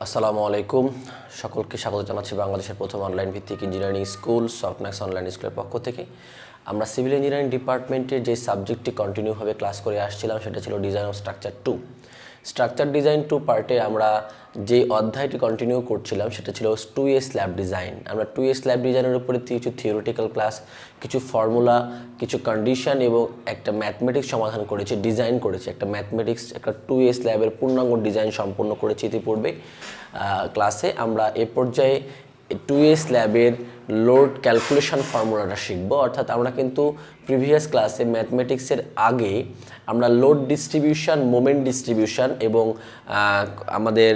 আসসালামু আলাইকুম, সকলকে স্বাগত জানাচ্ছি বাংলাদেশের প্রথম অনলাইন ভিত্তিক ইঞ্জিনিয়ারিং স্কুল সফটম্যাক্স অনলাইন স্কুলের পক্ষ থেকে। আমরা সিভিল ইঞ্জিনিয়ারিং ডিপার্টমেন্টের যে সাবজেক্টটি কন্টিনিউভাবে ক্লাস করে আসছিলাম সেটা ছিল design of structure 2। Structure design 2 পার্টে আমরা যে অধ্যায়টি কন্টিনিউ করছিলাম সেটা ছিল 2A স্ল্যাব ডিজাইন। আমরা 2A স্ল্যাব ডিজাইনের উপরে কিছু থিওরিটিক্যাল ক্লাস, কিছু ফর্মুলা, কিছু কন্ডিশন এবং একটা ম্যাথমেটিক্স সমাধান করেছি, ডিজাইন করেছি। একটা ম্যাথমেটিক্স, একটা 2A স্ল্যাবের পূর্ণাঙ্গ ডিজাইন সম্পূর্ণ করেছি ইতিপূর্বে ক্লাসে। আমরা এ পর্যায়ে 2A স্ল্যাবের লোড ক্যালকুলেশন ফর্মুলাটা শিখব। অর্থাৎ আমরা কিন্তু প্রিভিয়াস ক্লাসে ম্যাথমেটিক্সের আগে আমরা লোড ডিস্ট্রিবিউশন, মোমেন্ট ডিস্ট্রিবিউশন এবং আমাদের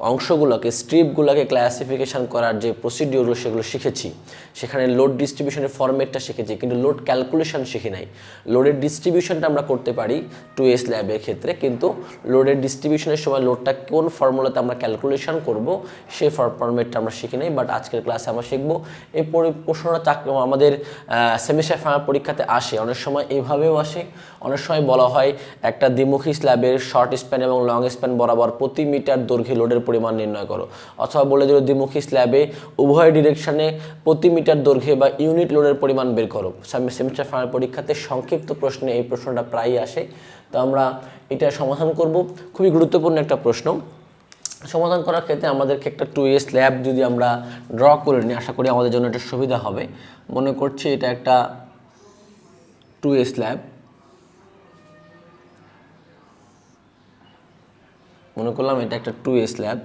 অংশগুলোকে, স্ট্রিপগুলোকে ক্লাসিফিকেশন করার যে প্রসিডিওরগুলো সেগুলো শিখেছি। সেখানে লোড ডিস্ট্রিবিউশনের ফরম্যাটটা শিখেছি, কিন্তু লোড ক্যালকুলেশন শিখি নাই। লোডের ডিস্ট্রিবিউশনটা আমরা করতে পারি 2A স্ল্যাবের ক্ষেত্রে, কিন্তু লোডের ডিস্ট্রিবিউশনের সময় লোডটা কোন ফর্মুলাতে আমরা ক্যালকুলেশন করব সেই ফরম্যাটটা আমরা শিখি নাই। বাট আজকের ক্লাসে আমরা শিখব। এই প্রশ্নটা আমাদের সেমিস্টার ফাইনাল পরীক্ষাতে আসে, অনেক সময় এইভাবেও আসে। অনেক সময় বলা হয় একটা দ্বিমুখী স্ল্যাবের শর্ট স্প্যান এবং লং স্প্যান বরাবর প্রতি মিটার দৈর্ঘ্যে লোডের পরিমাণ নির্ণয় করো, অথবা বলে দিল দ্বিমুখী স্ল্যাবে উভয় ডিরেকশনে প্রতি মিটার দৈর্ঘ্যে বা ইউনিট লোডের পরিমাণ বের করো। সেমিস্টার ফাইনাল পরীক্ষাতে সংক্ষিপ্ত প্রশ্নে এই প্রশ্নটা প্রায়ই আসে। তো আমরা এটা সমাধান করব। খুবই গুরুত্বপূর্ণ একটা প্রশ্ন। সমাধান করার ক্ষেত্রে আমাদেরকে একটা 2A স্ল্যাব যদি আমরা ড্র করে নিই, আশা করি আমাদের জন্য এটা সুবিধা হবে। মনে করছি এটা একটা 2A স্ল্যাব। মনে করলাম এটা একটা 2A স্ল্যাব।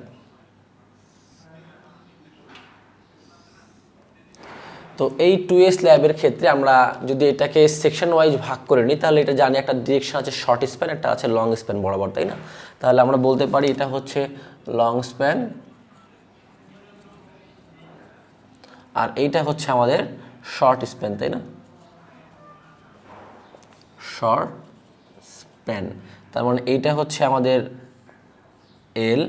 তো এই 2A স্ল্যাবের ক্ষেত্রে আমরা যদি এটাকে সেকশন ওয়াইজ ভাগ করে নিই, তাহলে এটা জানি একটা ডিরেকশন আছে শর্ট স্প্যান, একটা আছে লং স্প্যান বরাবর, তাই না? তাহলে আমরা বলতে পারি এটা হচ্ছে লং স্প্যান আর এইটা হচ্ছে আমাদের শর্ট স্প্যান, তাই না? Short span. তার মানে এইটা হচ্ছে আমাদের এল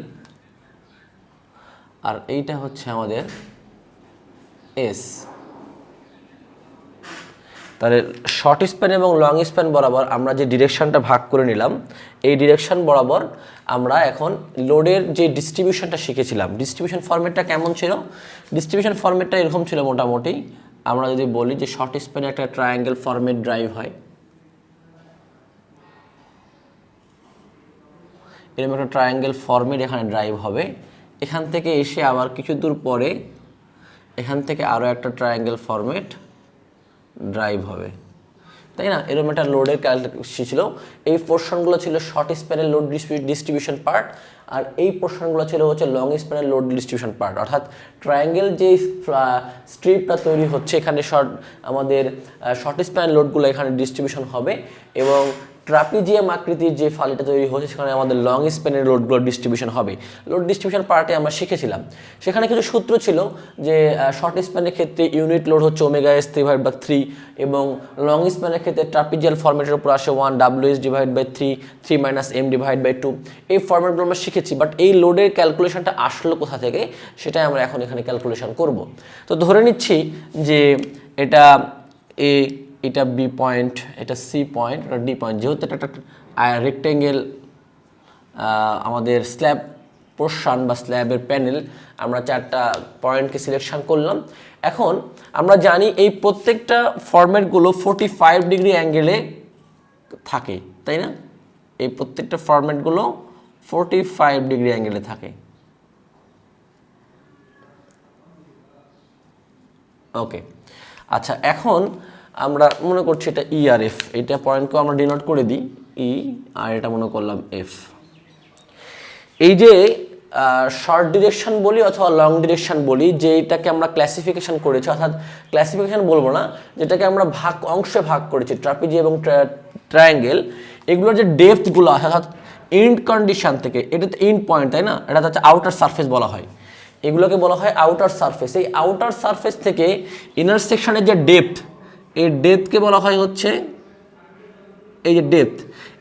আর এইটা হচ্ছে আমাদের এস। তাহলে শর্ট স্প্যান এবং লং স্প্যান বরাবর আমরা যে ডিরেকশনটা ভাগ করে নিলাম, এই ডিরেকশন বরাবর আমরা এখন লোডের যে ডিস্ট্রিবিউশনটা শিখেছিলাম, ডিস্ট্রিবিউশন ফরম্যাটটা কেমন ছিল? ডিস্ট্রিবিউশন ফরম্যাটটা এরকম ছিল মোটামুটি। আমরা যদি বলি যে শর্ট স্প্যানে একটা ট্রায়াঙ্গেল ফরম্যাট ড্রাইভ হয়, এরকম একটা ট্রায়াঙ্গেল ফরম্যাট এখানে ড্রাইভ হবে। এখান থেকে এসে আবার কিছু দূর পরে এখান থেকে আরও একটা ট্রায়াঙ্গেল ফরম্যাট ড্রাইভ হবে, তাই না? এরকম একটা লোডের ক্যালকুলেশন ছিল। এই পোর্শনগুলো ছিল শর্ট স্প্যানের লোড ডিস্ট্রিবিউশন পার্ট, আর এই পোর্শনগুলো ছিল হচ্ছে লং স্প্যানের লোড ডিস্ট্রিবিউশন পার্ট। অর্থাৎ ট্রায়াঙ্গেল যে স্ট্রিপটা তৈরি হচ্ছে এখানে আমাদের শর্ট স্প্যানের লোডগুলো এখানে ডিস্ট্রিবিউশন হবে, এবং ট্রাপিজিয়াম আকৃতির যে ফালিটা তৈরি হচ্ছে সেখানে আমাদের লং স্প্যানের লোডগুলো ডিস্ট্রিবিউশন হবে। লোড ডিস্ট্রিবিউশন পার্টে আমরা শিখেছিলাম, সেখানে কিছু সূত্র ছিল যে শর্ট স্প্যানের ক্ষেত্রে ইউনিট লোড হচ্ছে ওমেগা এস 3/3, এবং লং স্প্যানের ক্ষেত্রে ট্রাপিজিয়াল ফরম্যাটের উপর আসে 1 WS/3 -M/2। এই ফরম্যাটগুলো আমরা শিখেছি, বাট এই লোডের ক্যালকুলেশনটা আসলো কোথা থেকে সেটাই আমরা এখন এখানে ক্যালকুলেশন করব। তো ধরে নিচ্ছি যে এটা এটা বি পয়েন্ট, এটা সি পয়েন্ট, এটা ডি পয়েন্ট। যেহেতু এটা একটা রেক্টেঙ্গেল আমাদের স্ল্যাব পোর্শন বা স্ল্যাবের প্যানেল, আমরা 4টা পয়েন্টকে সিলেকশন করলাম। এখন আমরা জানি এই প্রত্যেকটা ফরম্যাটগুলো 45 ডিগ্রি অ্যাঙ্গেলে থাকে, তাই না? এই প্রত্যেকটা ফরম্যাটগুলো 45 ডিগ্রি অ্যাঙ্গেলে থাকে। ওকে, আচ্ছা, এখন আমরা মনে করছি এটা ই আর এফ। এটা পয়েন্টকে আমরা ডিনোট করে দিই ই, আর এটা মনে করলাম এফ। এই যে শর্ট ডিরেকশন বলি অথবা লং ডিরেকশন বলি, যেটাকে আমরা ক্লাসিফিকেশন করেছি, অর্থাৎ ক্লাসিফিকেশন বলবো না, যেটাকে আমরা অংশে ভাগ করেছি, ট্রাপিজি এবং ট্রায়াঙ্গেল, এগুলোর যে ডেপথগুলো আছে, অর্থাৎ এন্ড কন্ডিশন থেকে, এটা তো এন্ড পয়েন্ট, তাই না? এটা হচ্ছে আউটার সারফেস বলা হয়, এগুলোকে বলা হয় আউটার সারফেস। এই আউটার সারফেস থেকে ইনার সেকশনের যে ডেপথ, এই ডেপথকে বলা হয় হচ্ছে এই যে ডেপথ।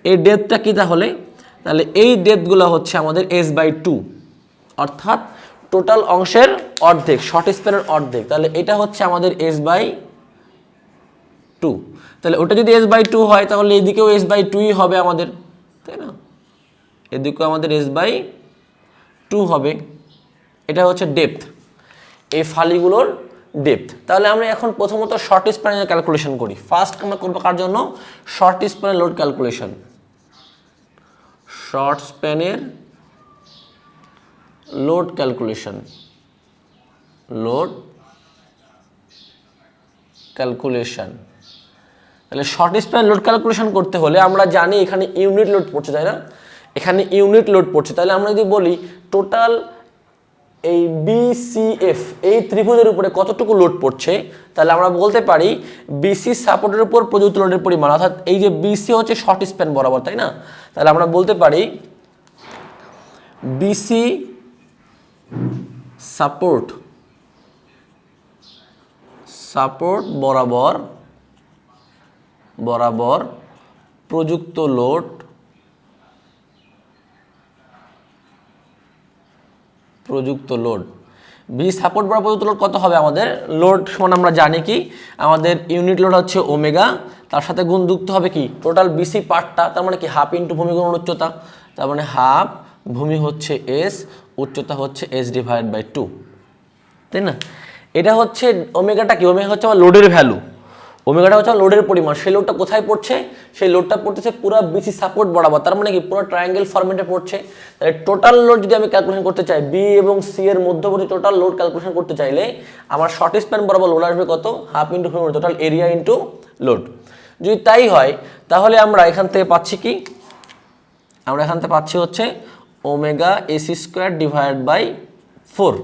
এই ডেপথটা কি তাহলে এই ডেপথগুলো হচ্ছে আমাদের S/2, অর্থাৎ টোটাল অংশের অর্ধেক, শর্ট স্প্যানের অর্ধেক। তাহলে এটা হচ্ছে আমাদের S/2। তাহলে ওটা যদি S/2 হয় তাহলে এদিকেও S/2ই হবে আমাদের, তাই না? এদিকেও আমাদের S/2 হবে। এটা হচ্ছে ডেপথ, এই ফালিগুলোর ডেপথ। তাহলে আমরা এখন প্রথমত শর্ট স্প্যানের ক্যালকুলেশন করি। ফার্স্ট আমরা করবো কার জন্য? শর্ট স্প্যানের লোড ক্যালকুলেশন। শর্ট স্প্যানের লোড ক্যালকুলেশন, লোড ক্যালকুলেশন। তাহলে শর্ট স্প্যান লোড ক্যালকুলেশন করতে হলে আমরা জানি এখানে ইউনিট লোড পড়ছে, তাই না? এখানে ইউনিট লোড পড়ছে। তাহলে আমরা যদি বলি টোটাল এই বিসিএফ এই ত্রিভুজের উপরে কতটুকু লোড পড়ছে, তাহলে আমরা বলতে পারি বিসি সাপোর্টের উপর প্রযুক্ত লোডের পরিমাণ, অর্থাৎ এই যে বিসি হচ্ছে শর্ট স্প্যান বরাবর, তাই না? তাহলে আমরা বলতে পারি বিসি সাপোর্ট বরাবর প্রযুক্ত লোড বি সাপোর্ট বরাবর প্রযুক্ত লোড কত হবে? আমাদের লোড সমান আমরা জানি কি আমাদের ইউনিট লোড হচ্ছে ওমেগা, তার সাথে গুণ যুক্ত হবে কি টোটাল বিসি পার্টটা, তার মানে কি হাফ ইন্টু ভূমি গুণ উচ্চতা, তার মানে হাফ ভূমি হচ্ছে এস, উচ্চতা হচ্ছে এস ডিভাইড বাই 2, তাই না? এটা হচ্ছে ওমেগাটা কি? ওমেগা হচ্ছে আমার লোডের ভ্যালু, ওমেগাটা হচ্ছে লোডের পরিমাণ। সেই লোডটা কোথায় পড়ছে? সেই লোডটা পড়তেছে পুরো বিসি সাপোর্ট বরাবর, তার মানে কি পুরো ট্রায়াঙ্গেল ফরম্যাটে পড়ছে। তাহলে টোটাল লোড যদি আমি ক্যালকুলেশন করতে চাই, বি এবং সি এর মধ্যবর্তী টোটাল লোড ক্যালকুলেশন করতে চাইলে আমার শর্ট স্প্যান বরাবর লোড আসবে কত? Half into total area into load. যদি তাই হয় তাহলে আমরা এখান থেকে পাচ্ছি কি? আমরা এখান থেকে পাচ্ছি হচ্ছে omega S square divide by 4,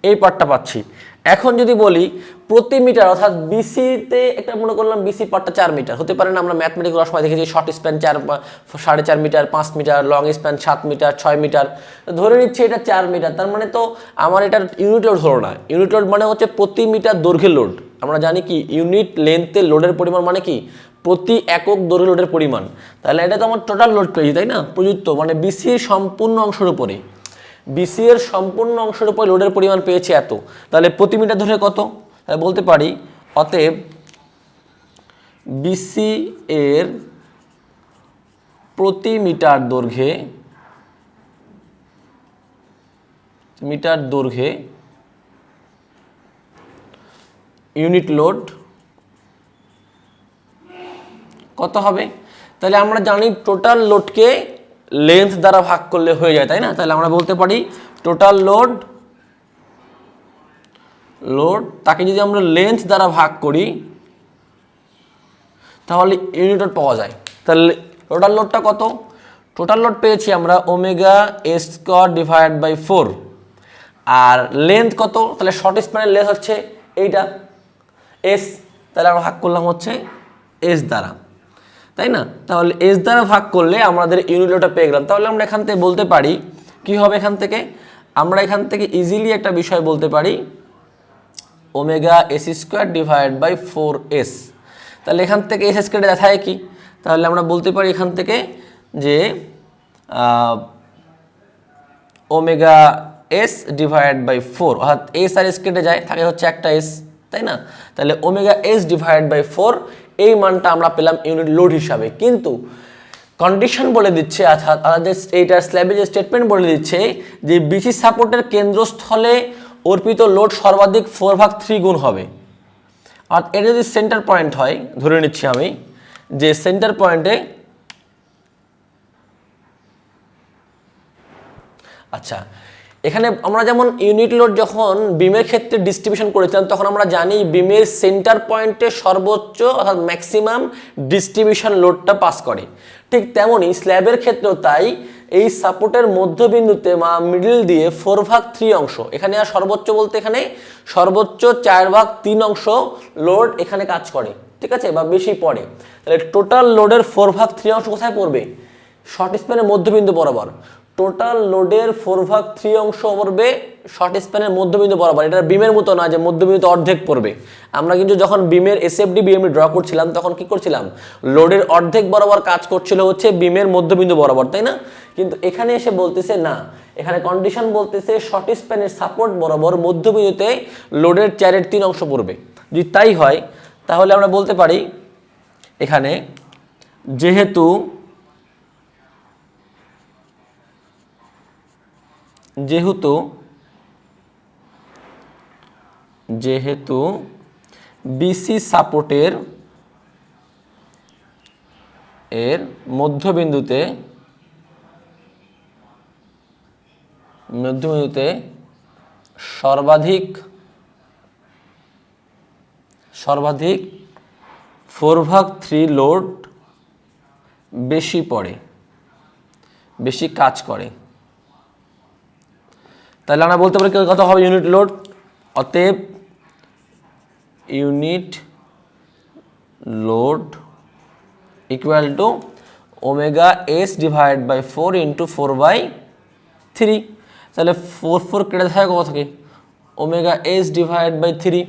এই পার্টটা পাচ্ছি। এখন যদি বলি প্রতি মিটার, অর্থাৎ বিসিতে একটা মনে করলাম বিসি পার্টটা 4 মিটার হতে পারে না, আমরা ম্যাথমেটিক্যাল সময় দেখেছি short span 4.5 metre, 5 metre, long span 7 metre, 6 metre, ধরে নিচ্ছি এটা 4 মিটার। তার মানে তো আমার এটার ইউনিট লোড হলো না। ইউনিট লোড মানে হচ্ছে প্রতি মিটার দৈর্ঘ্যের লোড। আমরা জানি কি ইউনিট লেন্থে লোডের পরিমাণ মানে কি প্রতি একক দৈর্ঘ্য লোডের পরিমাণ। তাহলে এটা তো আমার টোটাল লোড পেয়েছি, তাই না? প্রযুক্ত মানে বিসির সম্পূর্ণ অংশের উপরে, বিসি এর সম্পূর্ণ অংশের উপর লোডের পরিমাণ পেয়েছি এত। তাহলে প্রতি মিটার ধরে কত? তাহলে বলতে পারি অতএব বিসি এর প্রতি মিটার দৈর্ঘ্যে ইউনিট লোড কত হবে? তাহলে আমরা জানি টোটাল লোডকে লেন্থ দ্বারা ভাগ করলে হয়ে যায়, তাই না? তাহলে আমরা বলতে পারি টোটাল লোড তাকে যদি আমরা লেন্থ দ্বারা ভাগ করি তাহলে ইউনিট লোড পাওয়া যায়। তাহলে টোটাল লোডটা কত? টোটাল লোড পেয়েছি আমরা omega S square divide by 4, আর লেন্থ কত? তাহলে শর্ট স্প্যানের লেন্থ হচ্ছে এইটা এস, তাহলে আমরা ভাগ করলাম হচ্ছে এস দ্বারা, তাই না? তাহলে এস দ্বারা ভাগ করলে আমাদের ইউনিট লোডটা পেয়ে গেলাম। তাহলে আমরা এখান থেকে বলতে পারি কি হবে? আমরা এখান থেকে ইজিলি একটা বিষয় বলতে পারি omega S square divide by 4s। তাহলে এখান থেকে এস স্কোয়ারটা দেখায় কি? তাহলে আমরা বলতে পারি এখান থেকে যে ওমেগা এস ডিভাইড বাই 4, অর্থাৎ এস আর এস কেটে যায়, থাকে হচ্ছে একটা এস, তাই না? তাহলে ওমেগা এস ডিভাইড বাই 4 এই মানটা আমরা পেলাম ইউনিট লোড হিসাবে। কিন্তু কন্ডিশন বলে দিচ্ছে, অর্থাৎ এইটার স্ল্যাবের যে স্টেটমেন্ট বলে দিচ্ছে যে বিসি সাপোর্টের কেন্দ্রস্থলে অর্পিত লোড সর্বাধিক 4/3 গুণ হবে। আর এটা যদি সেন্টার পয়েন্ট হয়, ধরে নিচ্ছি আমি যে সেন্টার পয়েন্টে, আচ্ছা এখানে আমরা যেমন ইউনিট লোড যখন বিমের ক্ষেত্রে ডিস্ট্রিবিউশন করেছিলাম তখন আমরা জানি বিমের সেন্টার পয়েন্টে সর্বোচ্চ অর্থাৎ ম্যাক্সিমাম ডিস্ট্রিবিউশন লোডটা পাস করে। ঠিক তেমনই স্ল্যাবের ক্ষেত্রেও তাই এই সাপোর্টের মধ্যবিন্দুতে মিডল দিয়ে 4/3 অংশ, এখানে আর সর্বোচ্চ বলতে এখানে সর্বোচ্চ 4/3 অংশ লোড এখানে কাজ করে, ঠিক আছে, বা বেশি পড়ে। তাহলে টোটাল লোডের 4/3 অংশ কোথায় পড়বে? শর্ট স্প্যানের মধ্যবিন্দু বরাবর। টোটাল লোডের 4/3 অংশ পড়বে শর্ট স্প্যানের মধ্যবিন্দু বরাবর। এটা বিমের মতো না যে মধ্যবিন্দুতে অর্ধেক পড়বে। আমরা কিন্তু যখন বিমের এসএফডি বিএমডি ড্র করছিলাম তখন কি করছিলাম? লোডের অর্ধেক বরাবর কাজ করছিল হচ্ছে বিমের মধ্যবিন্দু বরাবর, তাই না? কিন্তু এখানে এসে বলতেছে না, এখানে কন্ডিশন বলতেছে শর্ট স্প্যানের সাপোর্ট বরাবর মধ্যবিন্দুতে লোডের 4/3 অংশ পড়বে। যদি তাই হয় তাহলে আমরা বলতে পারি এখানে যেহেতু যেহেতু বিসি সাপোর্টের এর মধ্যবিন্দুতে সর্বাধিক 4/3 লোড বেশি পড়ে, বেশি কাজ করে। তাহলে আমরা বলতে পারি কত হবে ইউনিট লোড। অতএব unit load equal to omega S divide by 4 into 4/3। তাহলে 4 কেটে থাকে কত থাকে, ওমেগা এস ডিভাইড বাই 3।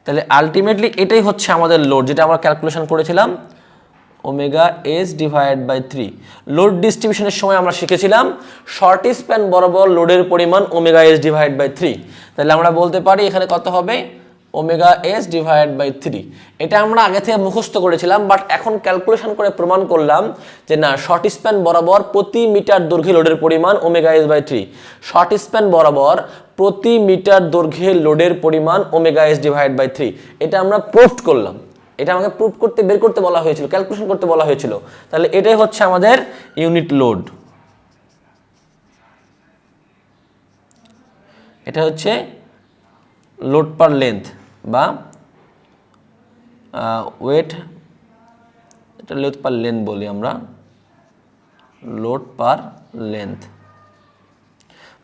তাহলে আলটিমেটলি এটাই হচ্ছে আমাদের লোড, যেটা আমরা ক্যালকুলেশন করেছিলাম, omega S divide by 3। Load ডিস্ট্রিবিউশনের সময় আমরা শিখেছিলাম শর্ট স্প্যান বরাবর লোডের পরিমাণ ওমেগা এস ডিভাইড বাই 3। তাহলে আমরা বলতে পারি এখানে কত হবে, ওমেগা এস ডিভাইড বাই 3। এটা আমরা আগে থেকে মুখস্থ করেছিলাম, বাট এখন ক্যালকুলেশন করে প্রমাণ করলাম যে না, শর্ট স্প্যান বরাবর প্রতি মিটার দৈর্ঘ্যে লোডের পরিমাণ omega S by 3। Short span বরাবর প্রতি মিটার দৈর্ঘ্যে লোডের পরিমাণ ওমেগা এস ডিভাইড বাই 3। এটা আমরা প্রুফ করলাম। এটা আমাকে প্রুফ করতে, বের করতে বলা হয়েছিল, ক্যালকুলেশন করতে বলা হয়েছিল। তাহলে এটাই হচ্ছে আমাদের ইউনিট লোড। এটা হচ্ছে লোড পার লেন্থ বা ওয়েট, এটা লোড পার লেন্থ বলি আমরা, লোড পার লেন্থ।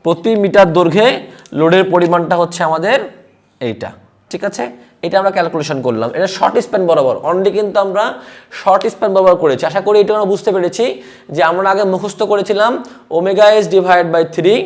প্রতি মিটার দৈর্ঘ্যে লোডের পরিমাণটা হচ্ছে আমাদের এইটা, ঠিক আছে। এটা আমরা ক্যালকুলেশন করলাম, এটা শর্ট স্প্যান বরাবর অনলি, কিন্তু আমরা শর্ট স্প্যান বরাবর করেছি। আশা করি এটা আমরা বুঝতে পেরেছি যে আমরা আগে মুখস্থ করেছিলাম ওমেগা এস ডিভাইড বাই 3।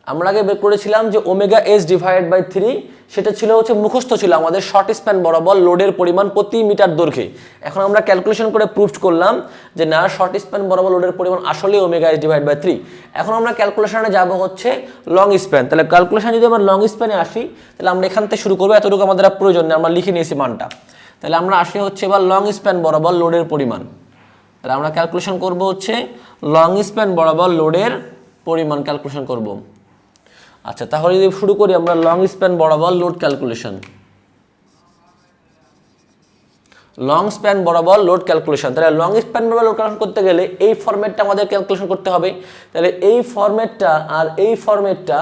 আমরা আগে বের করেছিলাম যে ওমেগা এস ডিভাইড বাই 3, সেটা ছিল হচ্ছে মুখস্থ ছিল আমাদের শর্ট স্প্যান বরাবর লোডের পরিমাণ প্রতি মিটার দৈর্ঘ্যে। এখন আমরা ক্যালকুলেশন করে প্রুফ করলাম যে না, শর্ট স্প্যান বরাবর লোডের পরিমাণ আসলে ওমেগা এস ডিভাইড বাই 3। এখন আমরা ক্যালকুলেশনে যাব হচ্ছে লং স্প্যান। তাহলে ক্যালকুলেশন যদি আমরা লং স্প্যানে আসি, তাহলে আমরা এখান থেকে শুরু করবো, এতটুকু আমাদের প্রয়োজন নেই, আমরা লিখে নিয়েছি মানটা। তাহলে আমরা আসি হচ্ছে এবার লং স্প্যান বরাবর লোডের পরিমাণ। তাহলে আমরা ক্যালকুলেশন করব হচ্ছে লং স্প্যান বরাবর লোডের পরিমাণ ক্যালকুলেশন করব। আচ্ছা, তাহলে যদি শুরু করি আমরা লং স্প্যান বরাবর লোড ক্যালকুলেশন। লং স্প্যান বরাবর লোড ক্যালকুলেশন। তাহলে লং স্প্যান বরাবর লোড ক্যালকুলেশন করতে গেলে এই ফরম্যাটটা আমাদের ক্যালকুলেশন করতে হবে। তাহলে এই ফরম্যাটটা আর এই ফরম্যাটটা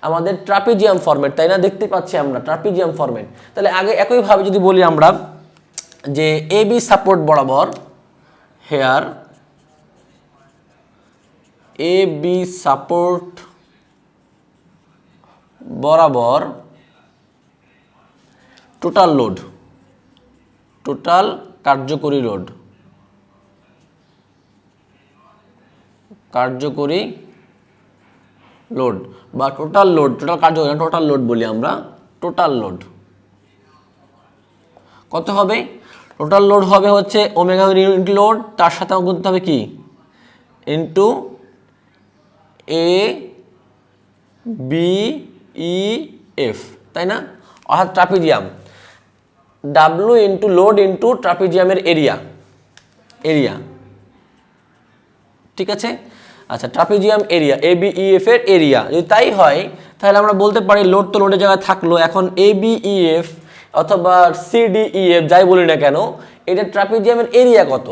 আমাদের ট্রাপিজিয়াম ফরম্যাট, তাই না? দেখতে পাচ্ছি আমরা ট্রাপিজিয়াম ফরম্যাট। তাহলে আগে একইভাবে যদি বলি আমরা যে এ বি সাপোর্ট বরাবর, হেয়ার এ বি সাপোর্ট বরাবর টোটাল লোড, টোটাল কার্যকরী লোড, কার্যকরী লোড বা টোটাল লোড, টোটাল কার্যকরী, টোটাল লোড বলি আমরা, টোটাল লোড কত হবে? টোটাল লোড হবে হচ্ছে ওমেগা ইনটু লোড, তার সাথে আমাকে গুনতে হবে কি, into A B E F, তাই না? অর্থাৎ ট্রাপিজিয়াম, ডাব্লু ইন্টু লোড ইন্টু ট্রাপিজিয়ামের এরিয়া, এরিয়া, ঠিক আছে। আচ্ছা, trapezium area, A B E F এর এরিয়া। যদি তাই হয় তাহলে আমরা বলতে পারি লোড তো লোডের জায়গায় থাকলো, এখন এ বি ই এফ অথবা সি ডি ই এফ যাই বলি না কেন, এটা ট্রাপিজিয়ামের এরিয়া কত।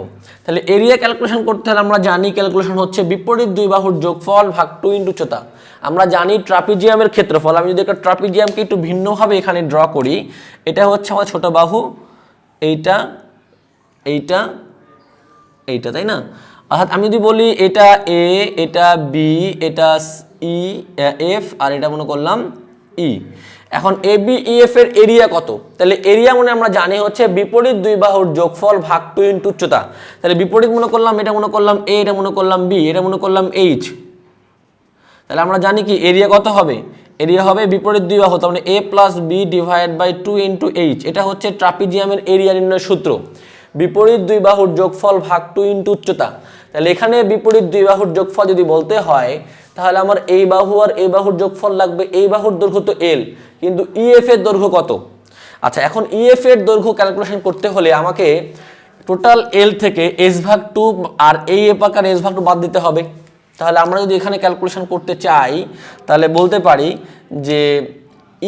তাহলে এরিয়া ক্যালকুলেশন করতে হলে আমরা জানি ক্যালকুলেশন হচ্ছে বিপরীত দুই বাহুর যোগফল ভাগ 2 ইন্টু উচ্চতা। আমরা জানি ট্রাপিজিয়ামের ক্ষেত্রফল, আমি যদি একটা ট্রাপিজিয়ামকে একটু ভিন্নভাবে এখানে ড্র করি, এটা হচ্ছে আমার ছোট বাহু, এইটা, এইটা, এইটা, তাই না? অর্থাৎ আমি যদি বলি এটা এ, এটা বি, এটা ই এফ, আর এটা মনে করলাম ই। এখন এ বি ই এফ এর এরিয়া কত? তাহলে এরিয়া মানে আমরা জানি হচ্ছে বিপরীত দুই বাহুর যোগফল ভাগ 2 ইন্টু উচ্চতা। তাহলে বিপরীত মনে করলাম, এটা মনে করলাম এ, এটা মনে করলাম বি, এটা মনে করলাম এইচ। তাহলে আমরা জানি কি এরিয়া কত হবে? এরিয়া হবে বিপরীত দুই বাহু, তার মানে A plus B divide by 2 into H. এটা হচ্ছে ট্রাপিজিয়ামের এরিয়া নির্ণয়ের সূত্র, বিপরীত দুই বাহুর যোগফল ভাগ 2 ইন্টু উচ্চতা। তাহলে এখানে বিপরীত দুই বাহুর যোগফল যদি বলতে হয়, তাহলে আমার এই বাহু আর এই বাহুর যোগফল লাগবে। এই বাহুর দৈর্ঘ্য তো এল, কিন্তু ইএফ এর দৈর্ঘ্য কত? আচ্ছা, এখন ইএফ এর দৈর্ঘ্য ক্যালকুলেশন করতে হলে আমাকে টোটাল এল থেকে এস ভাগ 2 আর এই এ পাকার এস ভাগ 2 বাদ দিতে হবে। তাহলে আমরা যদি এখানে ক্যালকুলেশন করতে চাই তাহলে বলতে পারি যে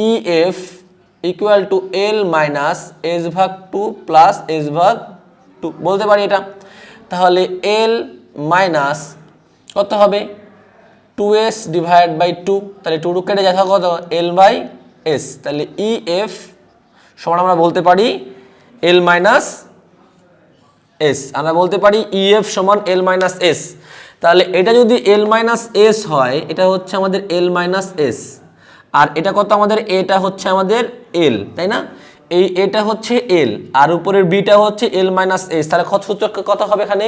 EF equal to L minus S ভাগ 2 প্লাস S ভাগ 2 বলতে পারি এটা। তাহলে L মাইনাস কত হবে 2S ডিভাইড বাই 2, তাহলে 2 কেটে যায় কত L বাই S, তাহলে EF সমান আমরা বলতে পারি L মাইনাস S, আমরা বলতে পারি EF সমান L মাইনাস S। তাহলে এটা যদি L মাইনাস S হয় এটা হচ্ছে আমাদের L মাইনাস S, আর এটা কত আমাদের এটা হচ্ছে আমাদের L, তাই না? এই এটা হচ্ছে L আর উপরের বিটা হচ্ছে L মাইনাস S, তাহলে সূত্র কত হবে এখানে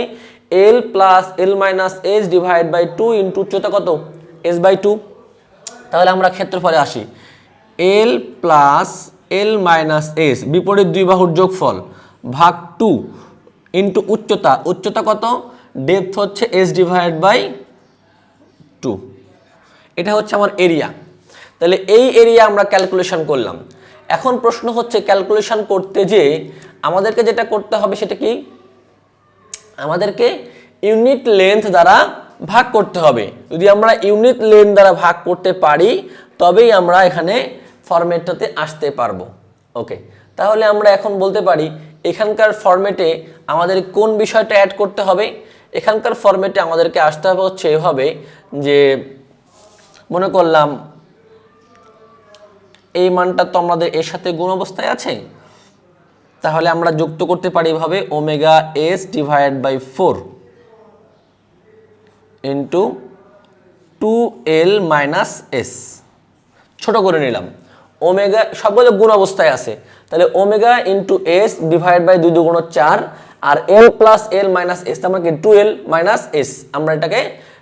L plus L minus S divide by 2 into উচ্চতা কত S বাই 2। তাহলে আমরা ক্ষেত্রফলে আসি, L plus L minus S বিপরীত দুই বাহুর যোগফল ভাগ 2 ইন্টু উচ্চতা, উচ্চতা কত ডেপথ হচ্ছে S ডিভাইড বাই 2, এটা হচ্ছে আমার এরিয়া। তাহলে এই এরিয়া আমরা ক্যালকুলেশন করলাম। এখন প্রশ্ন হচ্ছে ক্যালকুলেশন করতে যে আমাদেরকে যেটা করতে হবে সেটা কি, আমাদেরকে ইউনিট লেন্থ দ্বারা ভাগ করতে হবে। যদি আমরা ইউনিট লেন্থ দ্বারা ভাগ করতে পারি তবেই আমরা এখানে ফরম্যাটটাতে আসতে পারবো। ওকে, তাহলে আমরা এখন বলতে পারি এখানকার ফরম্যাটে আমাদের কোন বিষয়টা অ্যাড করতে হবে। এখানকার ফরম্যাটে আমাদেরকে আসতে হবে হচ্ছে এভাবে যে মনে করলাম এই মানটা তো আমাদের এর সাথে গুণ অবস্থায় আছে, তাহলে আমরা যুক্ত করতে পারি এভাবে omega S divide by 4 into 2L minus S, ছোট করে নিলাম। ওমেগা সবগুলো গুণ অবস্থায় আছে, তাহলে omega into S divide by 2 দুগুণ 4 আর L plus L minus S, আমরা কি 2L মাইনাস S, আমরা এটাকে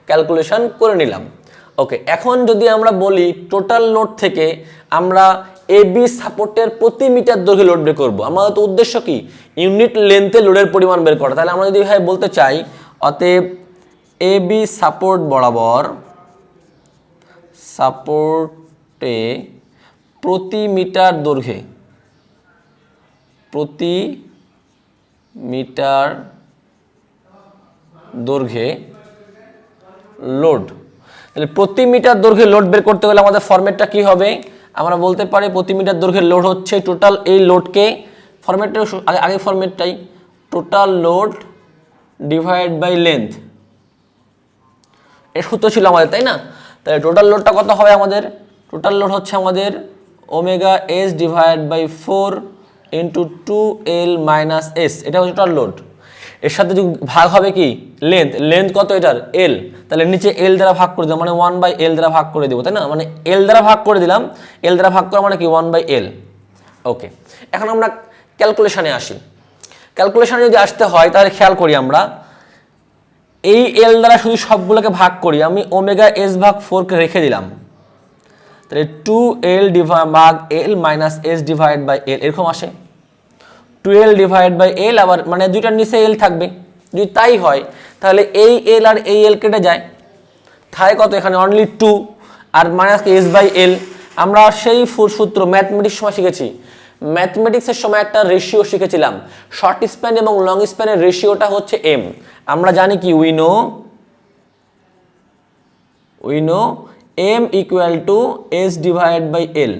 ক্যালকুলেশন করে নিলাম। ওকে, এখন যদি আমরা বলি টোটাল লোড থেকে আমরা AB সাপোর্টের প্রতি মিটার দৈর্ঘ্যে লোড বের করবো, আমাদের তো উদ্দেশ্য কি ইউনিট লেন্থে লোডের পরিমাণ বের করা। তাহলে আমরা যদি ভাই বলতে চাই অতএব AB সাপোর্ট বরাবর সাপোর্টে প্রতি মিটার দৈর্ঘ্যে, প্রতি মিটার দৈর্ঘ্যে লোড, তাহলে প্রতি মিটার দৈর্ঘ্যে লোড বের করতে গেলে আমাদের ফরম্যাটটা কি হবে, আমরা বলতে পারি প্রতি মিটার দৈর্ঘ্যের লোড হচ্ছে টোটাল এই লোডকে, ফরম্যাটটা আগে ফরম্যাটটাই total load divide by length, এর সূত্র ছিল আমাদের, তাই না? তাহলে টোটাল লোডটা কত হবে আমাদের, টোটাল লোড হচ্ছে আমাদের omega S divide by 4 into 2L minus S, এটা হচ্ছে টোটাল লোড। এর সাথে যদি ভাগ হবে কি লেন্থ, লেন্থ কত এটার L, তাহলে নিচে L দ্বারা ভাগ করে দিলাম মানে 1/L দ্বারা ভাগ করে দেবো, তাই না? মানে L দ্বারা ভাগ করে দিলাম, L দ্বারা ভাগ করা মানে কি 1/L। ওকে, এখন আমরা ক্যালকুলেশনে আসি। ক্যালকুলেশনে যদি আসতে হয় তাহলে খেয়াল করি আমরা এই L দ্বারা শুধু সবগুলোকে ভাগ করি, আমি ওমেগা S ভাগ 4 কে রেখে দিলাম, তাহলে 2L ভাগ L minus S divide by L এরকম আসে, 2L ডিভাইড বাই L, আবার মানে দুইটার নিচে L থাকবে। যদি তাই হয় তাহলে এই L আর এই L কেটে যায়, থাকে কত এখানে অনলি 2 আর মাইনাস S বাই L। আমরা সেই সূত্র ম্যাথমেটিক্স সময় শিখেছি, ম্যাথমেটিক্সের সময় একটা রেশিও শিখেছিলাম, শর্ট স্প্যান এবং লং স্প্যানের রেশিওটা হচ্ছে M। আমরা জানি কি we know M equal to S divide by L।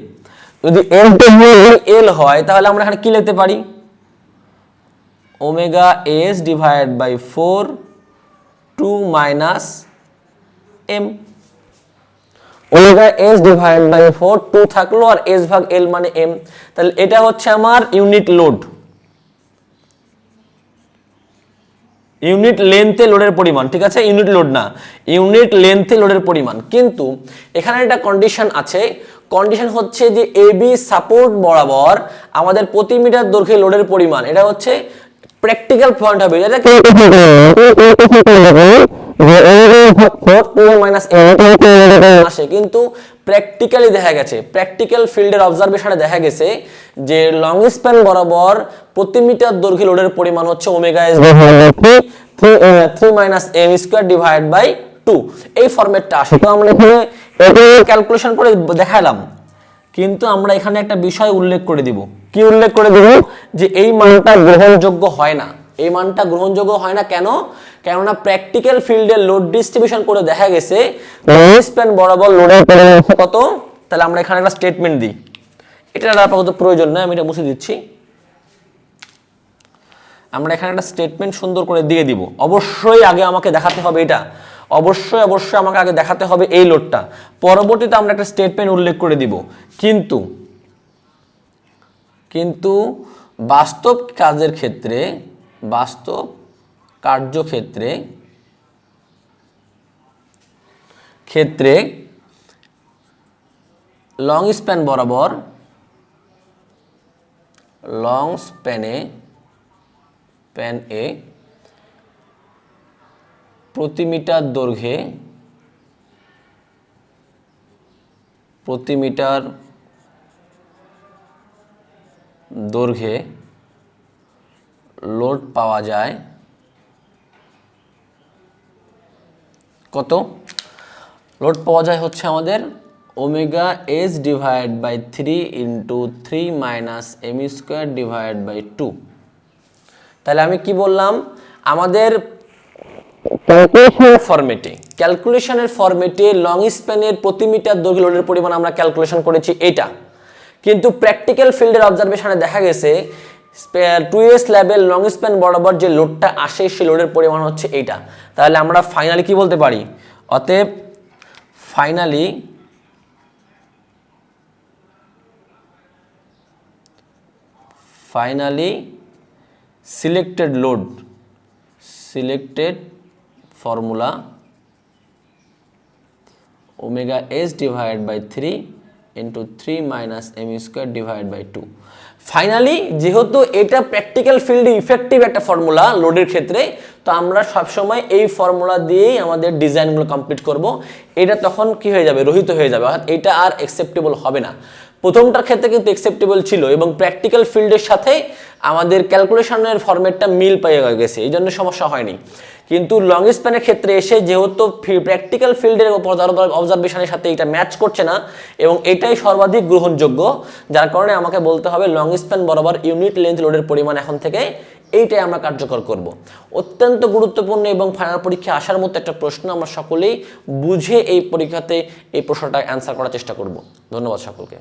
যদি M টা L হয় তাহলে আমরা এখানে কি লিখতে পারি, omega S divide by 4 2 minus M, omega S divide by 4 2 থাকলো আর S ভাগ L মানে M। তাহলে এটা হচ্ছে আমার ইউনিট লোড, ইউনিট লেন্থে লোডের পরিমাণ, ঠিক আছে? ইউনিট লোড না, ইউনিট লেন্থে লোডের পরিমাণ। কিন্তু এখানে একটা কন্ডিশন আছে, কন্ডিশন হচ্ছে যে AB সাপোর্ট বরাবর আমাদের প্রতি মিটার দৈর্ঘ্যে লোডের পরিমাণ, এটা হচ্ছে প্র্যাকটিক্যাল পয়েন্ট হবে, যেটা আসে, কিন্তু প্র্যাকটিক্যালি দেখা গেছে, প্র্যাকটিক্যাল ফিল্ডের অবজারভেশনে দেখা গেছে যে লং স্প্যান বরাবর প্রতি মিটার দৈর্ঘ্যে লোডের পরিমাণ হচ্ছে omega S 3 minus M square divide by 2, এই ফরম্যাটটা আসে। তো আমরা এখানে ক্যালকুলেশন করে দেখালাম, কিন্তু আমরা এখানে একটা বিষয় উল্লেখ করে দিব। কি উল্লেখ করে দিব? যে এই মানটা গ্রহণযোগ্য হয় না। এই মানটা গ্রহণযোগ্য হয় না কেন? কেননা প্র্যাকটিক্যাল ফিল্ডের লোড ডিস্ট্রিবিউশন করে দেখা গেছে স্প্যান বরাবর লোডের পরিমাণ কত। তাহলে আমরা এখানে একটা স্টেটমেন্ট দিই, এটা আপাতত প্রয়োজন নয়, আমি এটা মুছে দিচ্ছি। আমরা এখানে একটা স্টেটমেন্ট সুন্দর করে দিয়ে দিব। অবশ্যই আগে আমাকে দেখাতে হবে এটা, অবশ্যই আমাকে আগে দেখাতে হবে এই লোডটা, পরবর্তীতে আমরা একটা স্টেটমেন্ট উল্লেখ করে দিব। কিন্তু বাস্তব কাজের ক্ষেত্রে, বাস্তব কার্যক্ষেত্রে লং স্প্যান বরাবর, লং স্প্যানে প্রতি মিটার দৈর্ঘ্যে লোড পাওয়া যায় কত? লোড পাওয়া যায় হচ্ছে আমাদের omega S divide by 3 into 3 minus M square divide by 2। তাহলে আমি কি বললাম, আমাদের ক্যালকুলেশনের ফরম্যাটে লং স্প্যানের প্রতি মিটার দৈর্ঘ্য লোডের পরিমাণ আমরা ক্যালকুলেশন করেছি এটা, কিন্তু প্র্যাকটিক্যাল ফিল্ডের অবজারভেশনে দেখা গেছে 2s লেভেল লং স্প্যান বরাবর যে লোডটা আসে সেই লোডের পরিমাণ হচ্ছে এইটা। তাহলে আমরা ফাইনালি কি বলতে পারি, অতএব finally selected formula omega S divide by 3 into 3 minus M square divide by 2। Finally যেহেতু এটা প্র্যাকটিক্যাল ফিল্ডে ইফেক্টিভ একটা ফর্মুলা লোডের ক্ষেত্রে, তো আমরা সবসময় এই ফর্মুলা দিয়েই আমাদের ডিজাইনগুলো কমপ্লিট করব। এটা তখন কি হয়ে যাবে, রহিত হয়ে যাবে, অর্থাৎ এটা আর অ্যাকসেপ্টেবল হবে না। প্রথমটার ক্ষেত্রে কিন্তু অ্যাকসেপ্টেবল ছিল এবং প্র্যাকটিক্যাল ফিল্ডের সাথে আমাদের ক্যালকুলেশনের ফরম্যাটটা মিল পেয়ে গেছে, এই জন্য সমস্যা হয়নি। কিন্তু লং স্প্যানের ক্ষেত্রে এসে যেহেতু প্র্যাকটিক্যাল ফিল্ডের অবজারভেশনের সাথে এটা ম্যাচ করছে না এবং এটাই সর্বাধিক গ্রহণযোগ্য, যার কারণে আমাকে বলতে হবে লং স্প্যান বরাবর ইউনিট লেন্থ লোডের পরিমাণ এখন থেকে এইটাই আমরা কার্যকর করব। অত্যন্ত গুরুত্বপূর্ণ এবং ফাইনাল পরীক্ষা আসার মতো একটা প্রশ্ন, আমরা সকলেই বুঝে এই পরীক্ষাতে এই প্রশ্নটা অ্যান্সার করার চেষ্টা করব। ধন্যবাদ সকলকে।